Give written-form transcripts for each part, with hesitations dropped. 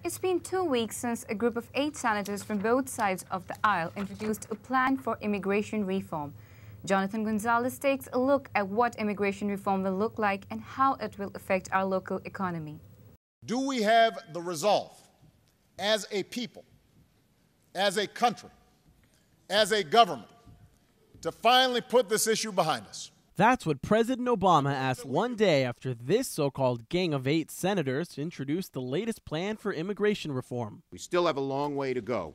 It's been 2 weeks since a group of 8 senators from both sides of the aisle introduced a plan for immigration reform. Jonathan Gonzalez takes a look at what immigration reform will look like and how it will affect our local economy. Do we have the resolve as a people, as a country, as a government, to finally put this issue behind us? That's what President Obama asked one day after this so-called gang of 8 senators introduced the latest plan for immigration reform. We still have a long way to go,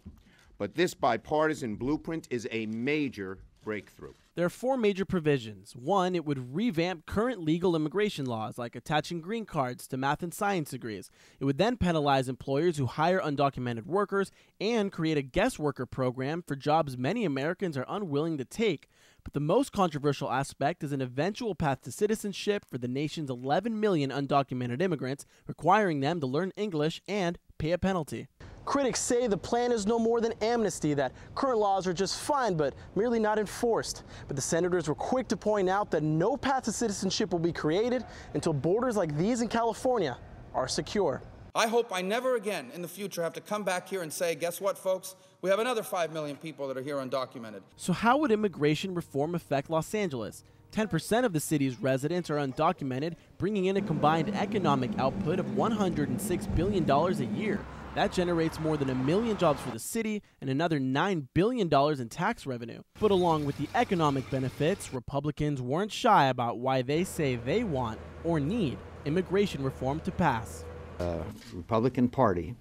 but this bipartisan blueprint is a major breakthrough. There are 4 major provisions. 1, it would revamp current legal immigration laws, like attaching green cards to math and science degrees. It would then penalize employers who hire undocumented workers and create a guest worker program for jobs many Americans are unwilling to take. But the most controversial aspect is an eventual path to citizenship for the nation's 11 million undocumented immigrants, requiring them to learn English and pay a penalty. Critics say the plan is no more than amnesty, that current laws are just fine but merely not enforced. But the senators were quick to point out that no path to citizenship will be created until borders like these in California are secure. I hope I never again in the future have to come back here and say, guess what, folks? We have another 5 million people that are here undocumented. So how would immigration reform affect Los Angeles? 10% of the city's residents are undocumented, bringing in a combined economic output of $106 billion a year. That generates more than 1 million jobs for the city and another $9 billion in tax revenue. But along with the economic benefits, Republicans weren't shy about why they say they want or need immigration reform to pass. The Republican Party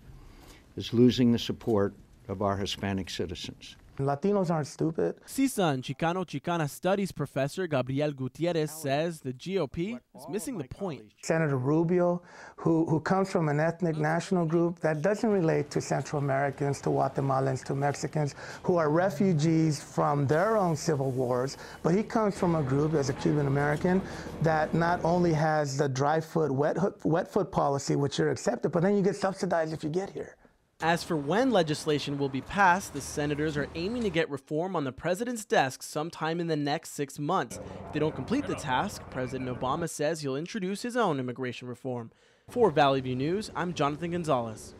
is losing the support of our Hispanic citizens. Latinos aren't stupid. CISA and Chicano-Chicana Studies professor Gabriel Gutierrez says the GOP is missing the point. Senator Rubio, who comes from an ethnic national group that doesn't relate to Central Americans, to Guatemalans, to Mexicans, who are refugees from their own civil wars, but he comes from a group as a Cuban American that not only has the dry foot, wet foot policy, which are accepted, but then you get subsidized if you get here. As for when legislation will be passed, the senators are aiming to get reform on the president's desk sometime in the next 6 months. If they don't complete the task, President Obama says he'll introduce his own immigration reform. For Valley View News, I'm Jonathan Gonzalez.